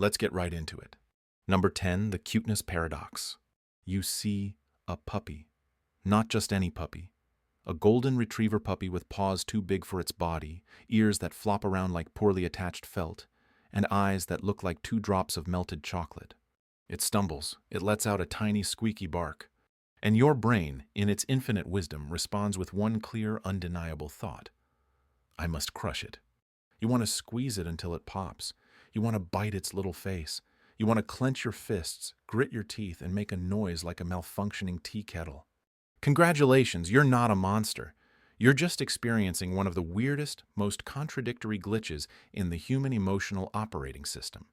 Let's get right into it. Number 10, the Cuteness Paradox. You see a puppy. Not just any puppy. A golden retriever puppy with paws too big for its body, ears that flop around like poorly attached felt, and eyes that look like 2 drops of melted chocolate. It stumbles. It lets out a tiny squeaky bark. And your brain, in its infinite wisdom, responds with one clear, undeniable thought. I must crush it. You want to squeeze it until it pops. You want to bite its little face. You want to clench your fists, grit your teeth, and make a noise like a malfunctioning tea kettle. Congratulations, you're not a monster. You're just experiencing one of the weirdest, most contradictory glitches in the human emotional operating system.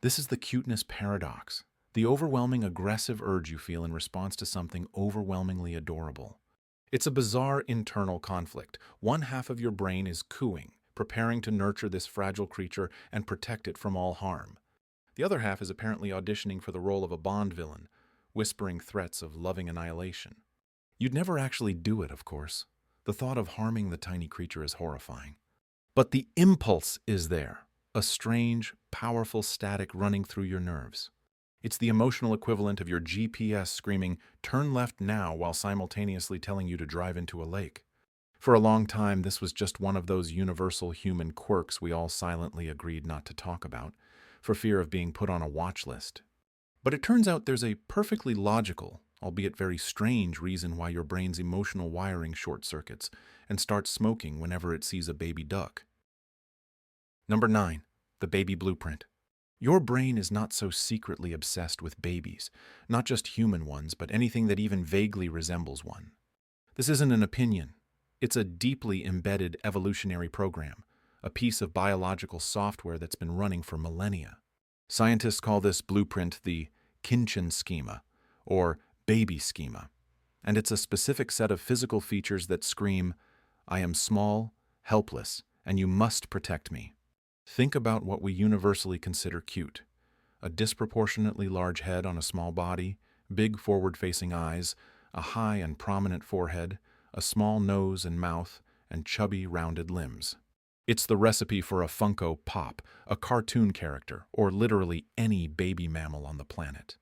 This is the cuteness paradox, the overwhelming aggressive urge you feel in response to something overwhelmingly adorable. It's a bizarre internal conflict. One half of your brain is cooing, preparing to nurture this fragile creature and protect it from all harm. The other half is apparently auditioning for the role of a Bond villain, whispering threats of loving annihilation. You'd never actually do it, of course. The thought of harming the tiny creature is horrifying. But the impulse is there, a strange, powerful static running through your nerves. It's the emotional equivalent of your GPS screaming, "Turn left now," while simultaneously telling you to drive into a lake. For a long time, this was just one of those universal human quirks we all silently agreed not to talk about, for fear of being put on a watch list. But it turns out there's a perfectly logical, albeit very strange reason why your brain's emotional wiring short-circuits and starts smoking whenever it sees a baby duck. Number 9, the baby blueprint. Your brain is not so secretly obsessed with babies, not just human ones, but anything that even vaguely resembles one. This isn't an opinion. It's a deeply embedded evolutionary program, a piece of biological software that's been running for millennia. Scientists call this blueprint the Kinchin schema, or baby schema, and it's a specific set of physical features that scream, "I am small, helpless, and you must protect me." Think about what we universally consider cute. A disproportionately large head on a small body, big forward-facing eyes, a high and prominent forehead, a small nose and mouth, and chubby, rounded limbs. It's the recipe for a Funko Pop, a cartoon character, or literally any baby mammal on the planet.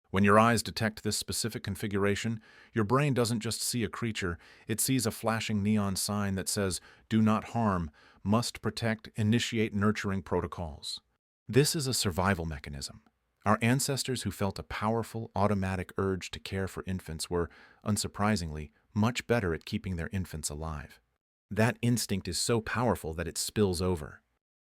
When your eyes detect this specific configuration, your brain doesn't just see a creature, it sees a flashing neon sign that says, "Do not harm, must protect, initiate nurturing protocols." This is a survival mechanism. Our ancestors who felt a powerful, automatic urge to care for infants were, unsurprisingly, much better at keeping their infants alive. That instinct is so powerful that it spills over.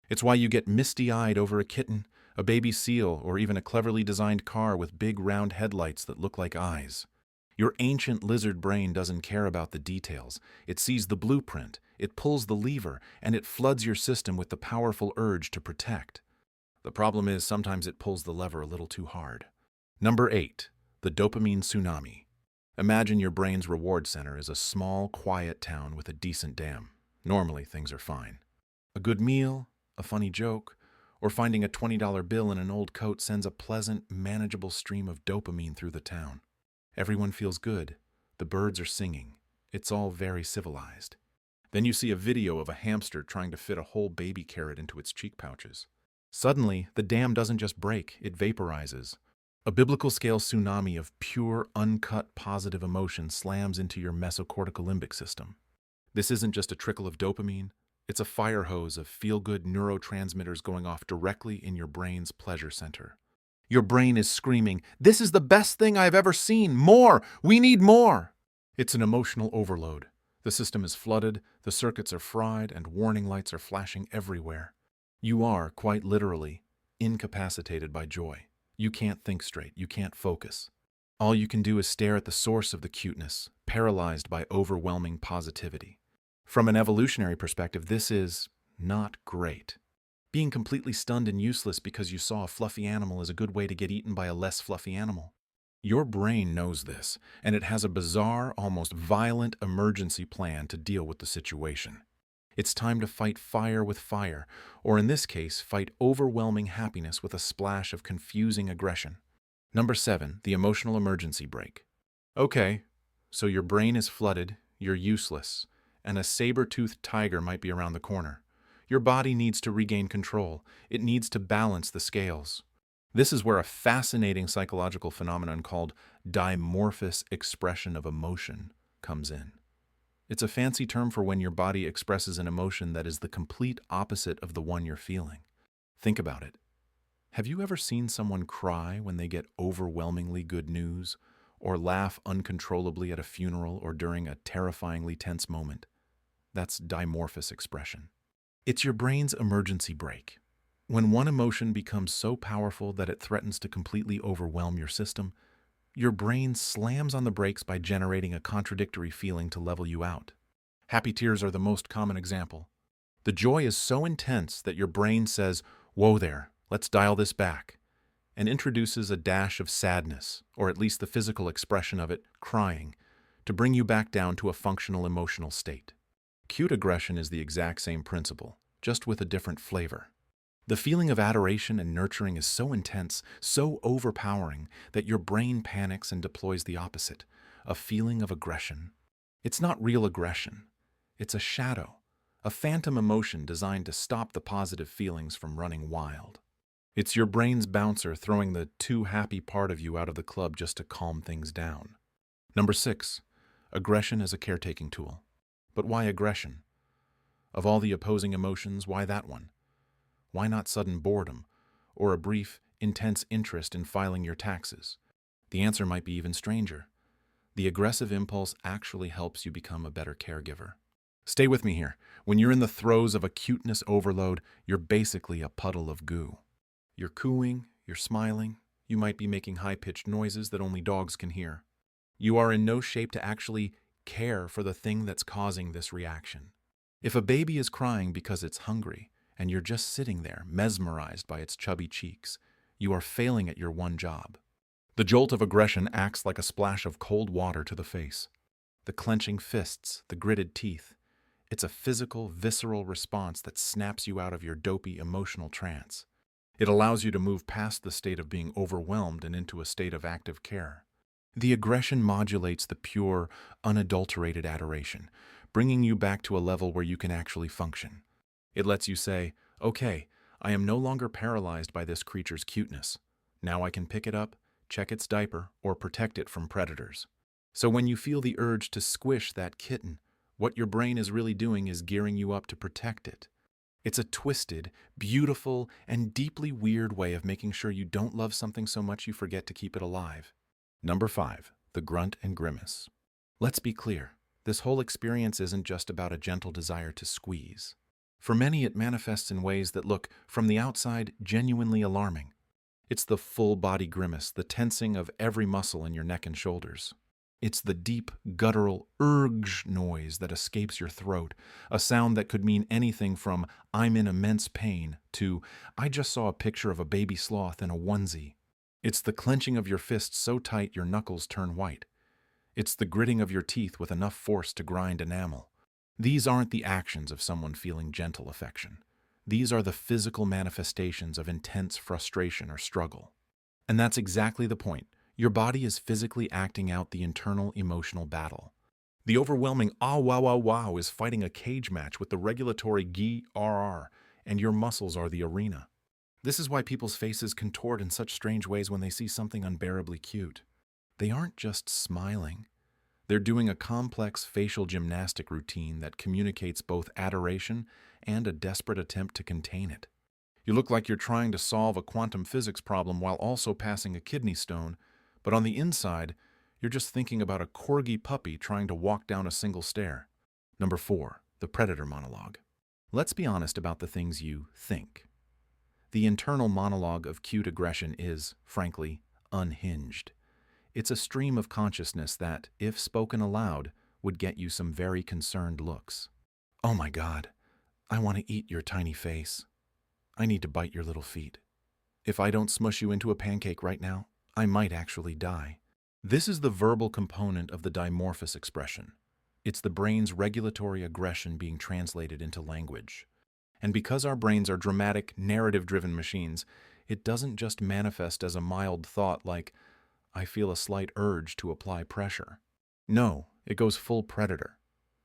It's why you get misty-eyed over a kitten, a baby seal, or even a cleverly designed car with big round headlights that look like eyes. Your ancient lizard brain doesn't care about the details. It sees the blueprint, it pulls the lever, and it floods your system with the powerful urge to protect. The problem is sometimes it pulls the lever a little too hard. Number 8, the dopamine tsunami. Imagine your brain's reward center is a small, quiet town with a decent dam. Normally, things are fine. A good meal, a funny joke, or finding a $20 bill in an old coat sends a pleasant, manageable stream of dopamine through the town. Everyone feels good. The birds are singing. It's all very civilized. Then you see a video of a hamster trying to fit a whole baby carrot into its cheek pouches. Suddenly, the dam doesn't just break, it vaporizes. A biblical-scale tsunami of pure, uncut, positive emotion slams into your mesocortical limbic system. This isn't just a trickle of dopamine. It's a fire hose of feel-good neurotransmitters going off directly in your brain's pleasure center. Your brain is screaming, "This is the best thing I've ever seen! More! We need more!" It's an emotional overload. The system is flooded, the circuits are fried, and warning lights are flashing everywhere. You are, quite literally, incapacitated by joy. You can't think straight. You can't focus. All you can do is stare at the source of the cuteness, paralyzed by overwhelming positivity. From an evolutionary perspective, this is not great. Being completely stunned and useless because you saw a fluffy animal is a good way to get eaten by a less fluffy animal. Your brain knows this, and it has a bizarre, almost violent emergency plan to deal with the situation. It's time to fight fire with fire, or in this case, fight overwhelming happiness with a splash of confusing aggression. Number 7, the emotional emergency brake. Okay, so your brain is flooded, you're useless, and a saber-toothed tiger might be around the corner. Your body needs to regain control. It needs to balance the scales. This is where a fascinating psychological phenomenon called dimorphous expression of emotion comes in. It's a fancy term for when your body expresses an emotion that is the complete opposite of the one you're feeling. Think about it. Have you ever seen someone cry when they get overwhelmingly good news, or laugh uncontrollably at a funeral or during a terrifyingly tense moment? That's dimorphous expression. It's your brain's emergency brake. When one emotion becomes so powerful that it threatens to completely overwhelm your system, your brain slams on the brakes by generating a contradictory feeling to level you out. Happy tears are the most common example. The joy is so intense that your brain says, "Whoa there, let's dial this back," and introduces a dash of sadness, or at least the physical expression of it, crying, to bring you back down to a functional emotional state. Cute aggression is the exact same principle, just with a different flavor. The feeling of adoration and nurturing is so intense, so overpowering, that your brain panics and deploys the opposite, a feeling of aggression. It's not real aggression. It's a shadow, a phantom emotion designed to stop the positive feelings from running wild. It's your brain's bouncer throwing the too happy part of you out of the club just to calm things down. Number 6, aggression as a caretaking tool. But why aggression? Of all the opposing emotions, why that one? Why not sudden boredom, or a brief, intense interest in filing your taxes? The answer might be even stranger. The aggressive impulse actually helps you become a better caregiver. Stay with me here. When you're in the throes of a cuteness overload, you're basically a puddle of goo. You're cooing, you're smiling, you might be making high-pitched noises that only dogs can hear. You are in no shape to actually care for the thing that's causing this reaction. If a baby is crying because it's hungry, and you're just sitting there, mesmerized by its chubby cheeks, you are failing at your one job. The jolt of aggression acts like a splash of cold water to the face. The clenching fists, the gritted teeth. It's a physical, visceral response that snaps you out of your dopey emotional trance. It allows you to move past the state of being overwhelmed and into a state of active care. The aggression modulates the pure, unadulterated adoration, bringing you back to a level where you can actually function. It lets you say, "Okay, I am no longer paralyzed by this creature's cuteness. Now I can pick it up, check its diaper, or protect it from predators." So when you feel the urge to squish that kitten, what your brain is really doing is gearing you up to protect it. It's a twisted, beautiful, and deeply weird way of making sure you don't love something so much you forget to keep it alive. Number 5, the Grunt and Grimace. Let's be clear, this whole experience isn't just about a gentle desire to squeeze. For many, it manifests in ways that look, from the outside, genuinely alarming. It's the full-body grimace, the tensing of every muscle in your neck and shoulders. It's the deep, guttural urge noise that escapes your throat, a sound that could mean anything from "I'm in immense pain" to "I just saw a picture of a baby sloth in a onesie." It's the clenching of your fists so tight your knuckles turn white. It's the gritting of your teeth with enough force to grind enamel. These aren't the actions of someone feeling gentle affection. These are the physical manifestations of intense frustration or struggle. And that's exactly the point. Your body is physically acting out the internal emotional battle. The overwhelming "ah wow wow wow" is fighting a cage match with the regulatory "gi-rr," and your muscles are the arena. This is why people's faces contort in such strange ways when they see something unbearably cute. They aren't just smiling. They're doing a complex facial gymnastic routine that communicates both adoration and a desperate attempt to contain it. You look like you're trying to solve a quantum physics problem while also passing a kidney stone, but on the inside, you're just thinking about a corgi puppy trying to walk down a single stair. Number 4, the Predator Monologue. Let's be honest about the things you think. The internal monologue of cute aggression is, frankly, unhinged. It's a stream of consciousness that, if spoken aloud, would get you some very concerned looks. "Oh my God, I want to eat your tiny face. I need to bite your little feet. If I don't smush you into a pancake right now, I might actually die." This is the verbal component of the dimorphous expression. It's the brain's regulatory aggression being translated into language. And because our brains are dramatic, narrative-driven machines, it doesn't just manifest as a mild thought like, "I feel a slight urge to apply pressure." No, it goes full predator.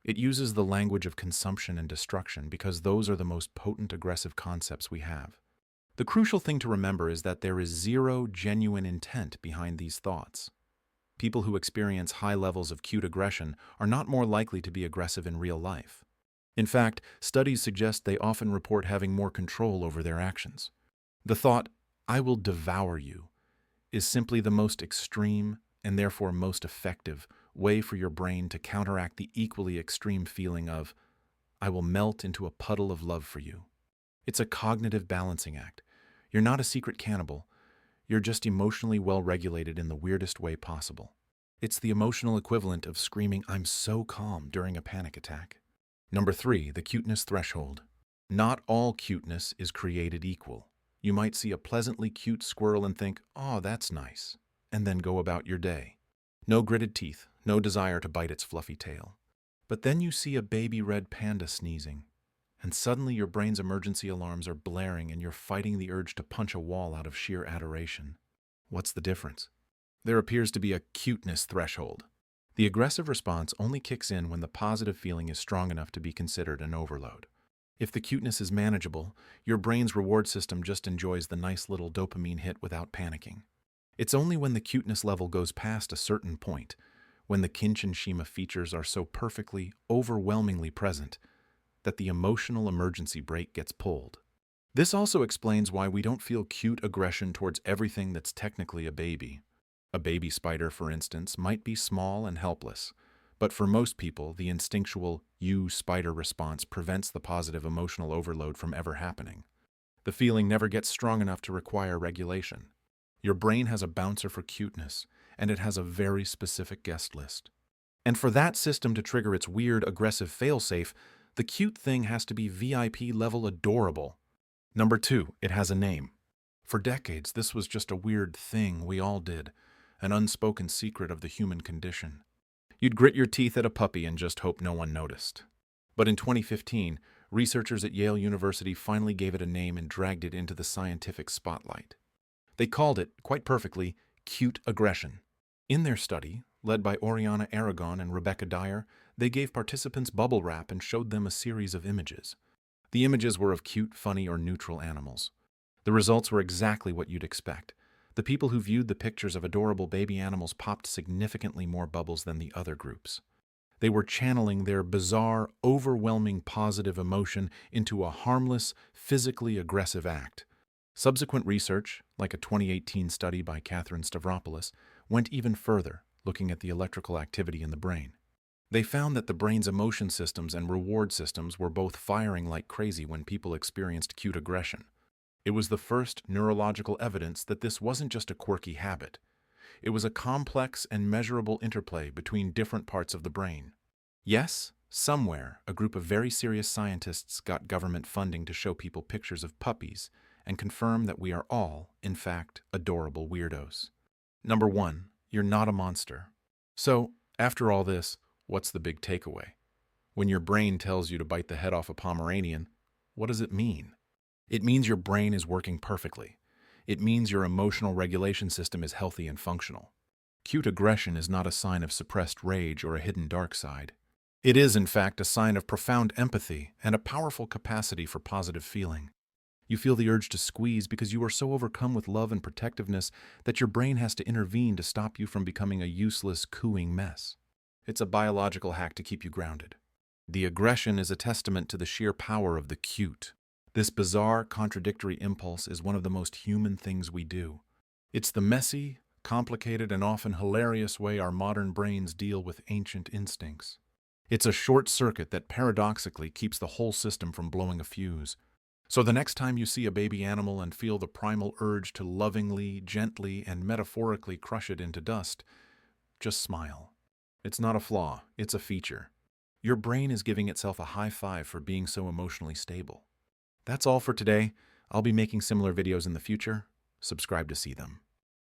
It uses the language of consumption and destruction because those are the most potent aggressive concepts we have. The crucial thing to remember is that there is zero genuine intent behind these thoughts. People who experience high levels of cute aggression are not more likely to be aggressive in real life. In fact, studies suggest they often report having more control over their actions. The thought, "I will devour you," is simply the most extreme and therefore most effective way for your brain to counteract the equally extreme feeling of, "I will melt into a puddle of love for you." It's a cognitive balancing act. You're not a secret cannibal. You're just emotionally well-regulated in the weirdest way possible. It's the emotional equivalent of screaming, "I'm so calm" during a panic attack. Number 3, the cuteness threshold. Not all cuteness is created equal. You might see a pleasantly cute squirrel and think, "Oh, that's nice," and then go about your day. No gritted teeth, no desire to bite its fluffy tail. But then you see a baby red panda sneezing, and suddenly your brain's emergency alarms are blaring and you're fighting the urge to punch a wall out of sheer adoration. What's the difference? There appears to be a cuteness threshold. The aggressive response only kicks in when the positive feeling is strong enough to be considered an overload. If the cuteness is manageable, your brain's reward system just enjoys the nice little dopamine hit without panicking. It's only when the cuteness level goes past a certain point, when the Kinshinshima features are so perfectly, overwhelmingly present, that the emotional emergency brake gets pulled. This also explains why we don't feel cute aggression towards everything that's technically a baby. A baby spider, for instance, might be small and helpless, but for most people, the instinctual "you spider" response prevents the positive emotional overload from ever happening. The feeling never gets strong enough to require regulation. Your brain has a bouncer for cuteness, and it has a very specific guest list. And for that system to trigger its weird, aggressive failsafe, the cute thing has to be VIP level adorable. Number 2, it has a name. For decades, this was just a weird thing we all did, an unspoken secret of the human condition. You'd grit your teeth at a puppy and just hope no one noticed. But in 2015, researchers at Yale University finally gave it a name and dragged it into the scientific spotlight. They called it, quite perfectly, cute aggression. In their study, led by Oriana Aragon and Rebecca Dyer, they gave participants bubble wrap and showed them a series of images. The images were of cute, funny, or neutral animals. The results were exactly what you'd expect. The people who viewed the pictures of adorable baby animals popped significantly more bubbles than the other groups. They were channeling their bizarre, overwhelming positive emotion into a harmless, physically aggressive act. Subsequent research, like a 2018 study by Catherine Stavropoulos, went even further, looking at the electrical activity in the brain. They found that the brain's emotion systems and reward systems were both firing like crazy when people experienced cute aggression. It was the first neurological evidence that this wasn't just a quirky habit. It was a complex and measurable interplay between different parts of the brain. Yes, somewhere, a group of very serious scientists got government funding to show people pictures of puppies and confirm that we are all, in fact, adorable weirdos. Number 1, you're not a monster. So, after all this, what's the big takeaway? When your brain tells you to bite the head off a Pomeranian, what does it mean? It means your brain is working perfectly. It means your emotional regulation system is healthy and functional. Cute aggression is not a sign of suppressed rage or a hidden dark side. It is, in fact, a sign of profound empathy and a powerful capacity for positive feeling. You feel the urge to squeeze because you are so overcome with love and protectiveness that your brain has to intervene to stop you from becoming a useless, cooing mess. It's a biological hack to keep you grounded. The aggression is a testament to the sheer power of the cute. This bizarre, contradictory impulse is one of the most human things we do. It's the messy, complicated, and often hilarious way our modern brains deal with ancient instincts. It's a short circuit that paradoxically keeps the whole system from blowing a fuse. So the next time you see a baby animal and feel the primal urge to lovingly, gently, and metaphorically crush it into dust, just smile. It's not a flaw, it's a feature. Your brain is giving itself a high five for being so emotionally stable. That's all for today. I'll be making similar videos in the future. Subscribe to see them.